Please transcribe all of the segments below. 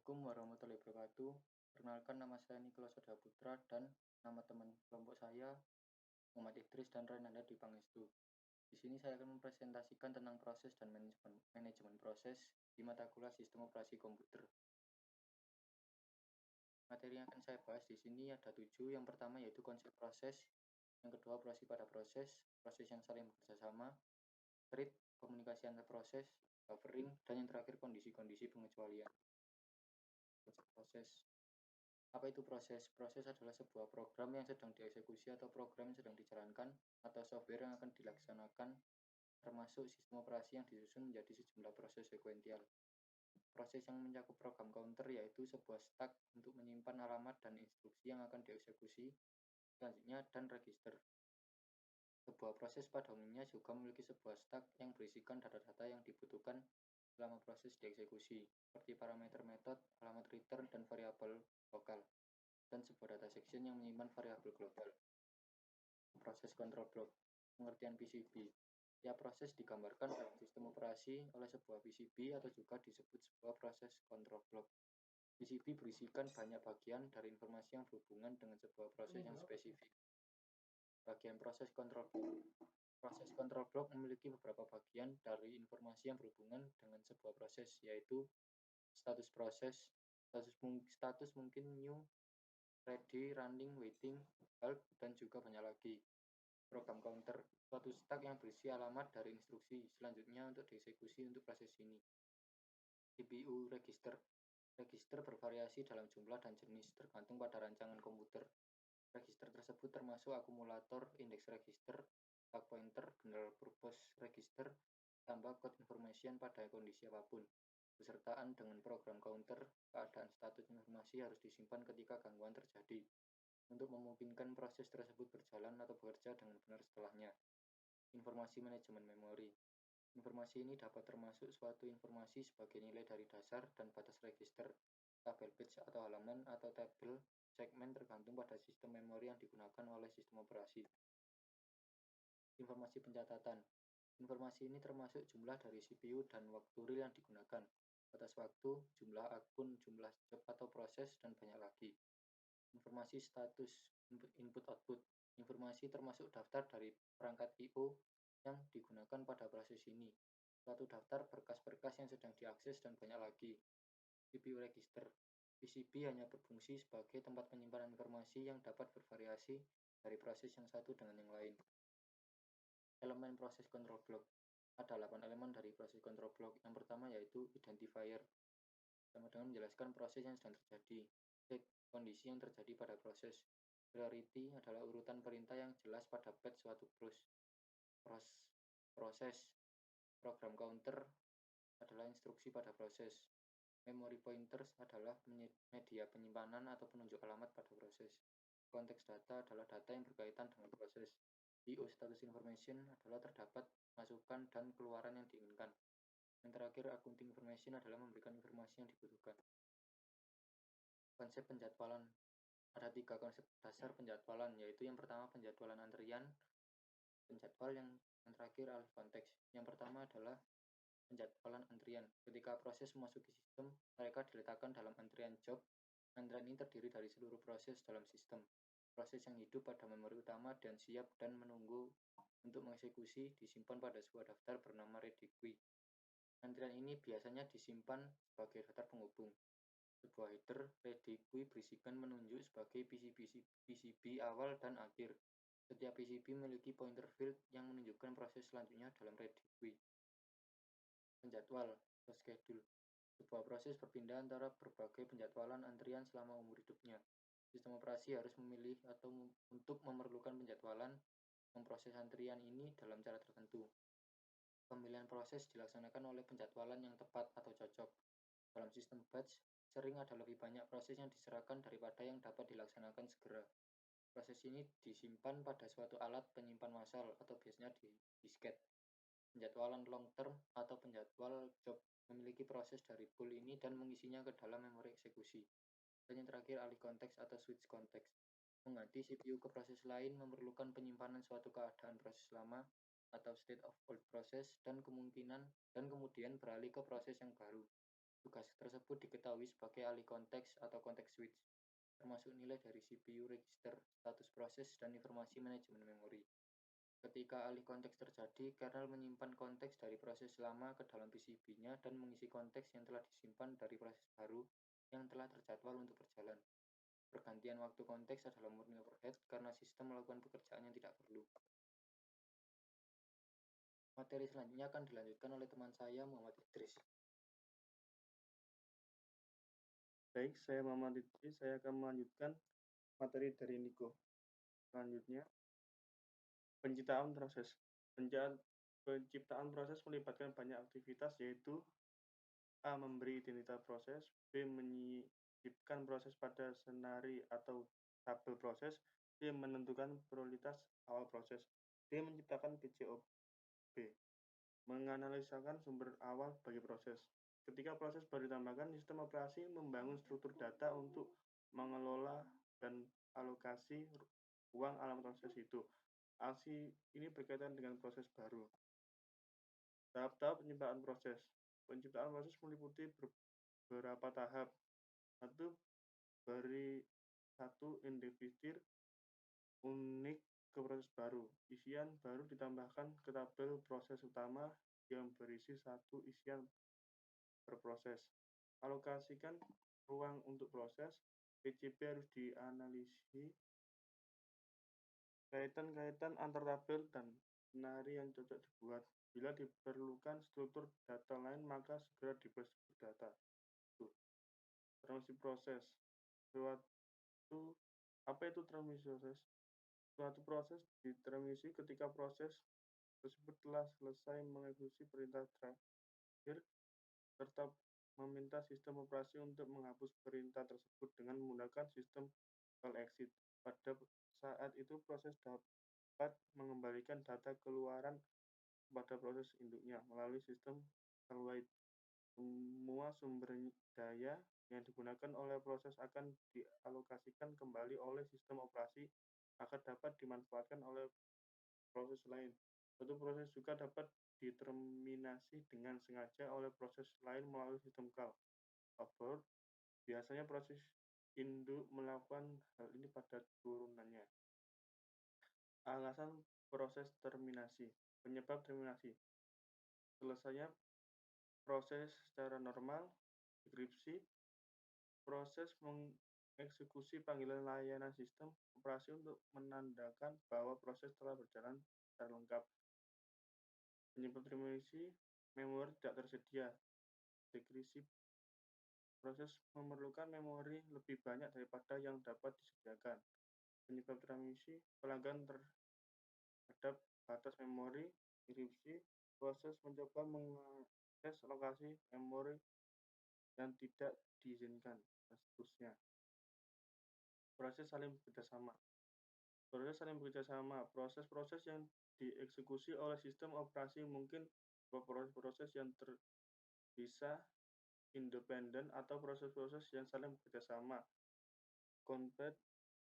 Assalamualaikum warahmatullahi wabarakatuh. Perkenalkan nama saya Nicholas Soda Putra dan nama teman kelompok saya Muhammad Idris dan Renanda di Pangestu. Di sini saya akan mempresentasikan tentang proses dan manajemen proses di mata kuliah Sistem Operasi Komputer. Materi yang akan saya bahas di sini ada 7. Yang pertama yaitu konsep proses, yang kedua operasi pada proses, proses yang saling bekerja sama, thread, komunikasi antar proses, buffering, dan yang terakhir kondisi-kondisi pengecualian. Konsep proses. Apa itu proses? Proses adalah sebuah program yang sedang dieksekusi atau program yang sedang dijalankan atau software yang akan dilaksanakan, termasuk sistem operasi yang disusun menjadi sejumlah proses sekuensial. Proses yang mencakup program counter yaitu sebuah stack untuk menyimpan alamat dan instruksi yang akan dieksekusi selanjutnya dan register. Sebuah proses pada umumnya juga memiliki sebuah stack yang berisikan data-data yang dibutuhkan selama proses dieksekusi, seperti parameter metode, alamat return, dan variabel lokal, dan sebuah data section yang menyimpan variabel global. Proses control block. Pengertian PCB. Ya, proses digambarkan dalam sistem operasi oleh sebuah PCB atau juga disebut sebuah proses control block. PCB berisikan banyak bagian dari informasi yang berhubungan dengan sebuah proses yang spesifik. Bagian proses control block. Proses control block memiliki beberapa bagian dari informasi yang berhubungan dengan sebuah proses, yaitu status proses, status mungkin new, ready, running, waiting, halt, dan juga banyak lagi. Program counter, suatu stack yang berisi alamat dari instruksi selanjutnya untuk dieksekusi untuk proses ini. CPU register. Register bervariasi dalam jumlah dan jenis tergantung pada rancangan komputer. Register tersebut termasuk akumulator, index register, bug pointer, general purpose register, tambah code information pada kondisi apapun. Besertaan dengan program counter, keadaan status informasi harus disimpan ketika gangguan terjadi, untuk memungkinkan proses tersebut berjalan atau bekerja dengan benar setelahnya. Informasi manajemen memori. Informasi ini dapat termasuk suatu informasi sebagai nilai dari dasar dan batas register, tabel page atau halaman, atau tabel segmen tergantung pada sistem memori yang digunakan oleh sistem operasi. Informasi pencatatan. Informasi ini termasuk jumlah dari CPU dan waktu real yang digunakan, batas waktu, jumlah akun, jumlah job atau proses, dan banyak lagi. Informasi status input-output. Informasi termasuk daftar dari perangkat I/O yang digunakan pada proses ini, suatu daftar berkas-berkas yang sedang diakses, dan banyak lagi. CPU register. PCB hanya berfungsi sebagai tempat penyimpanan informasi yang dapat bervariasi dari proses yang satu dengan yang lain. Elemen proses control block. Ada 8 elemen dari proses control block. Yang pertama yaitu identifier, sama dengan menjelaskan proses yang sedang terjadi. State, kondisi yang terjadi pada proses. Priority adalah urutan perintah yang jelas pada batch suatu proses. Program counter adalah instruksi pada proses. Memory pointers adalah media penyimpanan atau penunjuk alamat pada proses. Konteks data adalah data yang berkaitan dengan proses. IO status information adalah terdapat masukan dan keluaran yang diinginkan. Yang terakhir, accounting information adalah memberikan informasi yang dibutuhkan. Konsep penjadwalan. Ada 3 konsep dasar penjadwalan, yaitu yang pertama penjadwalan antrian, penjadwal yang terakhir alih konteks. Yang pertama adalah penjadwalan antrian. Ketika proses memasuki sistem, mereka diletakkan dalam antrian job. Antrian ini terdiri dari seluruh proses dalam sistem. Proses yang hidup pada memori utama dan siap dan menunggu untuk mengeksekusi disimpan pada sebuah daftar bernama ready queue. Antrian ini biasanya disimpan sebagai daftar penghubung. Sebuah header ready queue berisikan menunjuk sebagai PCB awal dan akhir. Setiap PCB memiliki pointer field yang menunjukkan proses selanjutnya dalam ready queue. Penjadwal atau schedule. Sebuah proses berpindah antara berbagai penjadwalan antrian selama umur hidupnya. Sistem operasi harus memilih atau untuk memerlukan penjadwalan memproses antrian ini dalam cara tertentu. Pemilihan proses dilaksanakan oleh penjadwalan yang tepat atau cocok. Dalam sistem batch, sering ada lebih banyak proses yang diserahkan daripada yang dapat dilaksanakan segera. Proses ini disimpan pada suatu alat penyimpan massal atau biasanya di disket. Penjadwalan long term atau penjadwal job memiliki proses dari pool ini dan mengisinya ke dalam memori eksekusi. Dan yang terakhir, alih konteks atau switch konteks. Mengganti CPU ke proses lain memerlukan penyimpanan suatu keadaan proses lama atau state of old process dan kemudian beralih ke proses yang baru. lokasi tersebut diketahui sebagai alih konteks atau konteks switch, termasuk nilai dari CPU register, status proses, dan informasi manajemen memori. Ketika alih konteks terjadi, kernel menyimpan konteks dari proses lama ke dalam PCB-nya dan mengisi konteks yang telah disimpan dari proses baru yang telah terjadwal untuk berjalan. Pergantian waktu konteks adalah murni overhead karena sistem melakukan pekerjaan yang tidak perlu. Materi selanjutnya akan dilanjutkan oleh teman saya, Muhammad Idris. Baik, saya Muhammad Idris. Saya akan melanjutkan materi dari Niko. Selanjutnya, penciptaan proses. Penciptaan proses melibatkan banyak aktivitas, yaitu A. Memberi identitas proses, B. Menyisipkan proses pada senari atau tabel proses, C. Menentukan prioritas awal proses, D. Menciptakan PCOB, menganalisakan sumber awal bagi proses. Ketika proses baru ditambahkan, sistem operasi membangun struktur data untuk mengelola dan alokasi ruang alam proses itu. Aksi ini berkaitan dengan proses baru. Tahap-tahap penciptaan proses. Penciptaan proses meliputi beberapa tahap. Satu, beri satu individu unik ke proses baru. Isian baru ditambahkan ke tabel proses utama yang berisi satu isian per proses. Alokasikan ruang untuk proses. PCB harus dianalisis kaitan-kaitan antar tabel dan senari yang cocok dibuat. Bila diperlukan struktur data lain, maka segera dibuat struktur data. Transmisi proses. Apa itu transmisi proses? Suatu proses ditransmisi ketika proses tersebut telah selesai mengeksekusi perintah terakhir serta meminta sistem operasi untuk menghapus perintah tersebut dengan menggunakan sistem call exit. Pada saat itu proses dapat mengembalikan data keluaran kepada proses induknya melalui sistem call wait. Semua sumber daya yang digunakan oleh proses akan dialokasikan kembali oleh sistem operasi agar dapat dimanfaatkan oleh proses lain. Suatu proses juga dapat diterminasi dengan sengaja oleh proses lain melalui sistem call abort. Biasanya proses induk melakukan hal ini pada turunannya. Alasan proses terminasi. Penyebab terminasi. Selesainya proses secara normal, deskripsi, proses mengeksekusi panggilan layanan sistem operasi untuk menandakan bahwa proses telah berjalan secara lengkap. Penyebab terminasi, memori tidak tersedia. Deskripsi, proses memerlukan memori lebih banyak daripada yang dapat disediakan. Penyebab transmisi, pelanggan terhadap batas memori. Deskripsi, proses mencoba mengakses lokasi memori yang tidak diizinkan, dan seterusnya. Proses saling bekerjasama. Proses saling bekerjasama. Proses-proses yang dieksekusi oleh sistem operasi mungkin proses-proses yang terpisah, independen, atau proses-proses yang saling bekerjasama. Konflik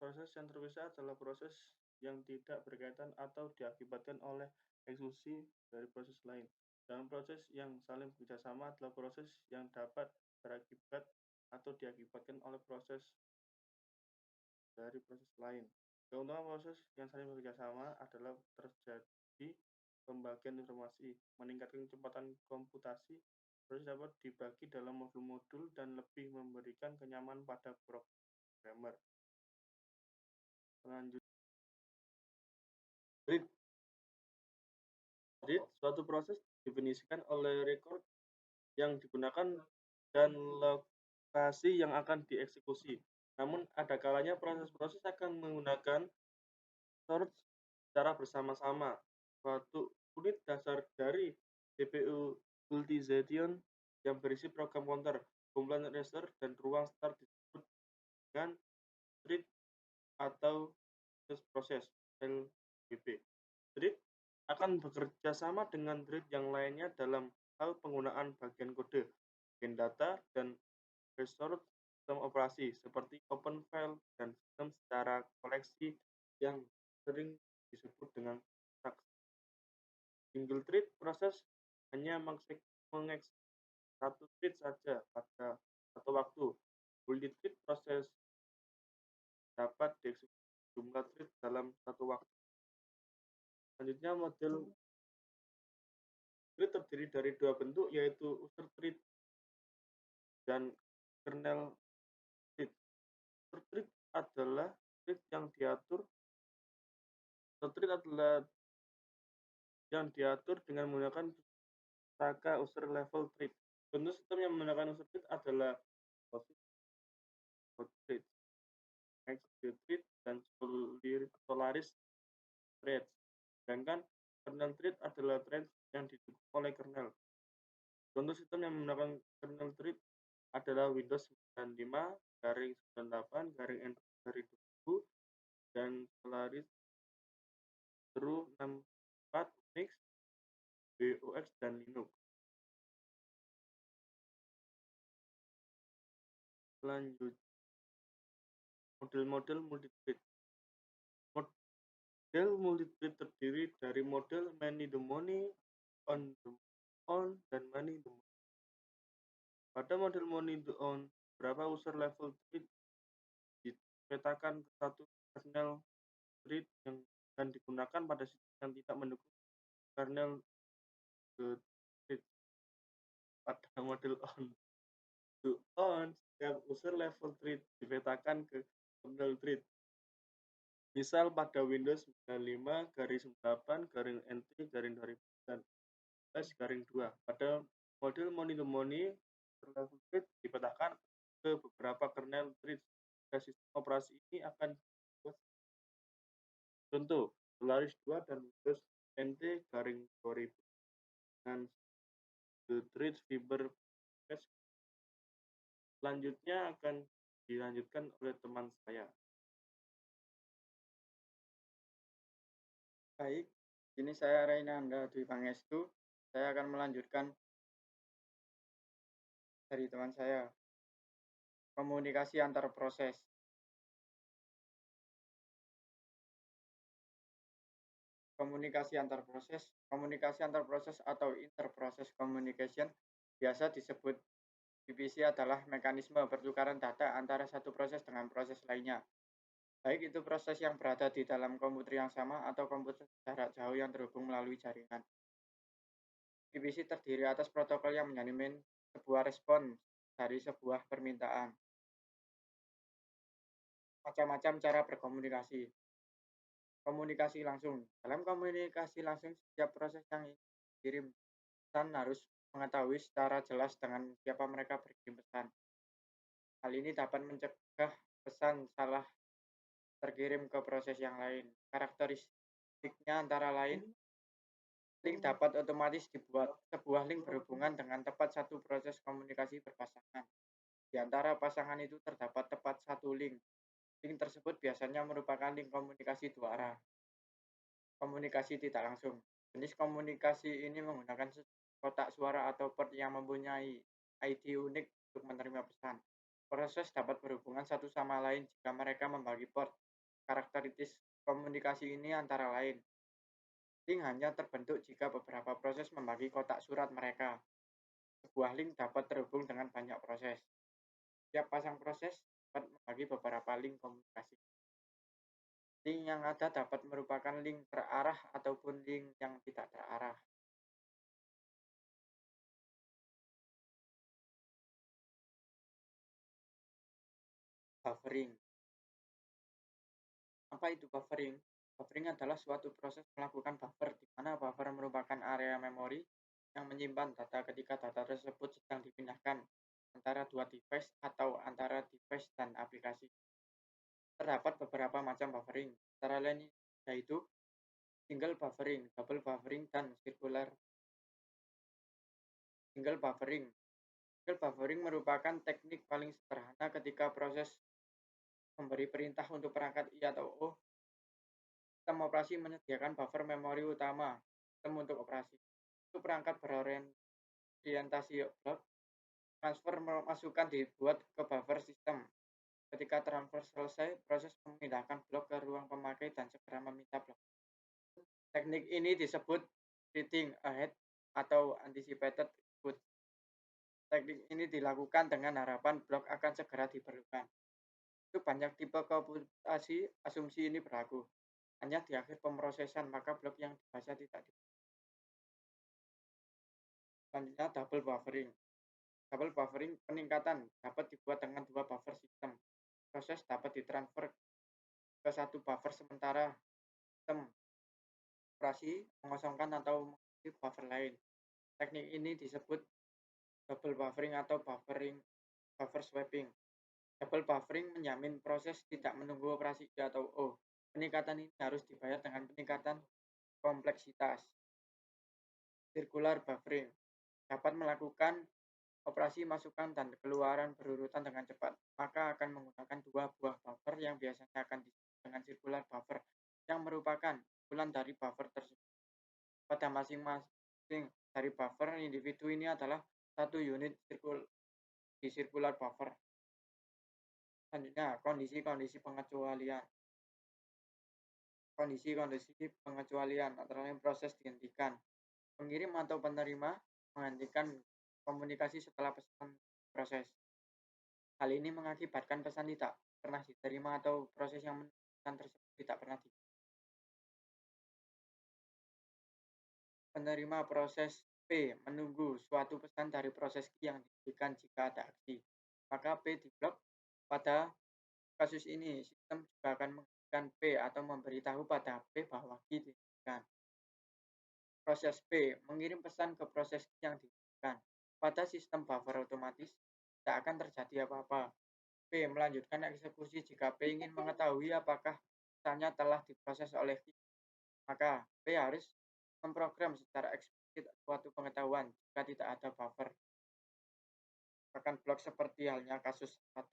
proses yang terpisah adalah proses yang tidak berkaitan atau diakibatkan oleh eksekusi dari proses lain. Dan proses yang saling bekerjasama adalah proses yang dapat berakibat atau diakibatkan oleh proses dari proses lain. Keuntungan proses yang saling bekerjasama adalah terjadi pembagian informasi, meningkatkan kecepatan komputasi, proses dapat dibagi dalam modul-modul dan lebih memberikan kenyamanan pada programmer. Selanjutnya, read. Suatu proses didefinisikan oleh record yang digunakan dan lokasi yang akan dieksekusi. Namun, ada kalanya proses-proses akan menggunakan sort secara bersama-sama. Suatu unit dasar dari CPU Multization yang berisi program counter, kumpulan register, dan ruang start disebut dengan thread atau proses LBP. Thread akan bekerja sama dengan thread yang lainnya dalam hal penggunaan bagian kode, bagian data, dan resource sistem operasi seperti open file dan sistem secara koleksi yang sering disebut dengan task. Single thread proses hanya mengeksekusi satu thread saja pada satu waktu. Multi-thread proses dapat dieksekusi jumlah thread dalam satu waktu. Selanjutnya, model thread terdiri dari dua bentuk, yaitu user thread dan kernel thread. User thread adalah thread yang diatur dengan menggunakan rangka user level thread. Contoh sistem yang menggunakan user thread adalah POSIX, thread, XG thread, dan Solaris thread. Sedangkan kernel thread adalah thread yang didukung oleh kernel. Contoh sistem yang menggunakan kernel thread adalah Windows 95-98-N2000 dan Solaris 64 Unix, BOX, dan Linux. Lanjut, model-model multithread. Model multithread terdiri dari model many-to-many, on-to-on, dan many-to-many. Pada model many-to-on, beberapa user level thread dipetakan ke satu kernel thread dan digunakan pada sistem yang tidak mendukung kernel thread. Pada model on-to-on, setiap user level thread dipetakan ke kernel thread. Misal pada Windows 95-8-NT-2000-2. Pada model many-to-many, user level thread dipetakan ke beberapa kernel thread. Pada sistem operasi ini akan dibuat contoh Solaris 2 dan Windows NT-2000 dengan the thread fiber patch. Selanjutnya akan dilanjutkan oleh teman saya. Baik, ini saya Rainanda Dwi Pangestu. Saya akan melanjutkan dari teman saya, komunikasi antar proses. Komunikasi antar proses atau interprocess communication biasa disebut PPC adalah mekanisme pertukaran data antara satu proses dengan proses lainnya. Baik itu proses yang berada di dalam komputer yang sama atau komputer jarak jauh yang terhubung melalui jaringan. PPC terdiri atas protokol yang menjamin sebuah respon dari sebuah permintaan. Macam-macam cara berkomunikasi. Komunikasi langsung. Dalam komunikasi langsung, setiap proses yang kirim pesan harus mengetahui secara jelas dengan siapa mereka berkirim pesan. Hal ini dapat mencegah pesan salah terkirim ke proses yang lain. Karakteristiknya antara lain, link dapat otomatis dibuat. Sebuah link berhubungan dengan tepat satu proses komunikasi berpasangan. Di antara pasangan itu terdapat tepat satu link. Link tersebut biasanya merupakan link komunikasi dua arah. Komunikasi tidak langsung. Jenis komunikasi ini menggunakan kotak suara atau port yang mempunyai ID unik untuk menerima pesan. Proses dapat berhubungan satu sama lain jika mereka membagi port. Karakteristik komunikasi ini antara lain, link hanya terbentuk jika beberapa proses membagi kotak surat mereka. Sebuah link dapat terhubung dengan banyak proses. Setiap pasang proses dapat membagi beberapa link komunikasi. Link yang ada dapat merupakan link terarah ataupun link yang tidak terarah. Buffering. Apa itu buffering? Buffering adalah suatu proses melakukan buffer, di mana buffer merupakan area memori yang menyimpan data ketika data tersebut sedang dipindahkan antara dua device atau antara device dan aplikasi. Terdapat beberapa macam buffering, antara lain yaitu single buffering, double buffering, dan circular. Single buffering. Single buffering merupakan teknik paling sederhana ketika proses memberi perintah untuk perangkat I atau O. Sistem operasi menyediakan buffer memori utama sistem untuk operasi. Untuk perangkat berorientasi blok, transfer masukan dibuat ke buffer sistem. Ketika transfer selesai, proses memindahkan blok ke ruang pemakai dan segera meminta blok. Teknik ini disebut reading ahead atau anticipated queue. Teknik ini dilakukan dengan harapan blok akan segera diperlukan. Itu banyak tipe komputasi asumsi ini berlaku. Hanya di akhir pemrosesan maka blok yang dibaca tidak di. Selanjutnya double buffering. Double buffering peningkatan dapat dibuat dengan dua buffer sistem. Proses dapat ditransfer ke satu buffer sementara sistem operasi mengosongkan atau mengisi buffer lain. Teknik ini disebut double buffering atau buffer swapping. Double buffering menjamin proses tidak menunggu operasi I atau O. Peningkatan ini harus dibayar dengan peningkatan kompleksitas. Circular buffering dapat melakukan operasi masukan dan keluaran berurutan dengan cepat, maka akan menggunakan dua buah buffer yang biasanya akan disebut dengan circular buffer, yang merupakan kumpulan dari buffer tersebut. Pada masing-masing dari buffer, individu ini adalah satu unit di circular buffer. Selanjutnya, kondisi-kondisi pengecualian. Kondisi-kondisi pengecualian antara lain proses dihentikan. Pengirim atau penerima menghentikan komunikasi setelah pesan proses. Hal ini mengakibatkan pesan tidak pernah diterima atau proses yang pesan tersebut tidak pernah di. Penerima proses P menunggu suatu pesan dari proses Q yang diberikan jika ada aksi. Maka P diblok. Pada kasus ini, sistem juga akan menghentikan P atau memberitahu pada P bahwa Q dihentikan. Proses P mengirim pesan ke proses Q yang dihentikan. Pada sistem buffer otomatis, tidak akan terjadi apa-apa. P melanjutkan eksekusi jika P ingin mengetahui apakah pesannya telah diproses oleh Q. Maka P harus memprogram secara eksplisit suatu pengetahuan jika tidak ada buffer. Bahkan blok seperti halnya kasus 1.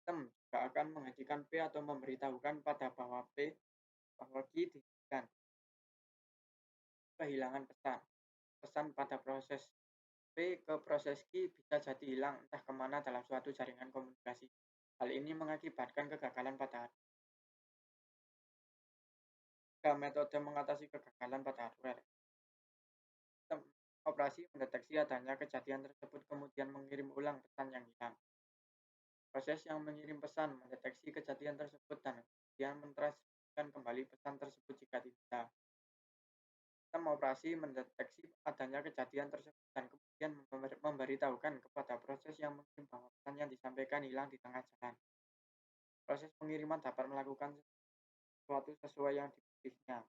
Sistem juga akan menghentikan P atau memberitahukan pada bahwa P bahwa Q dihentikan. Kehilangan pesan. Pesan pada proses P ke proses Q bisa jadi hilang entah kemana dalam suatu jaringan komunikasi. Hal ini mengakibatkan kegagalan pada hardware. Metode mengatasi kegagalan pada hardware. Sistem operasi mendeteksi adanya kejadian tersebut kemudian mengirim ulang pesan yang hilang. Proses yang mengirim pesan mendeteksi kejadian tersebut dan kemudian mentransmisikan kembali pesan tersebut jika tidak. Sistem operasi mendeteksi adanya kejadian tersebut dan kemudian memberitahukan kepada proses yang mengirim bahwa pesan yang disampaikan hilang di tengah jalan. Proses pengiriman dapat melakukan sesuatu sesuai yang dipilihnya.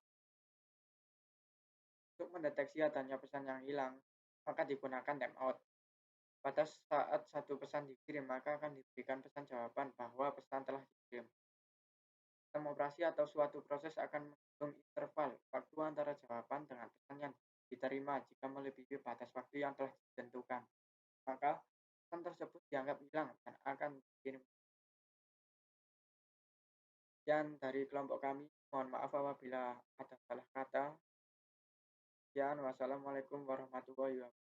Untuk mendeteksi adanya pesan yang hilang, maka digunakan timeout. Pada saat satu pesan dikirim, maka akan diberikan pesan jawaban bahwa pesan telah dikirim. Sistem operasi atau suatu proses akan menghitung interval waktu antara jawaban dengan pesan yang diterima. Jika melebihi batas waktu yang telah ditentukan, maka pesan tersebut dianggap hilang dan akan dikirim. Sekian dari kelompok kami. Mohon maaf apabila ada salah kata. Sekian, wassalamualaikum warahmatullahi wabarakatuh.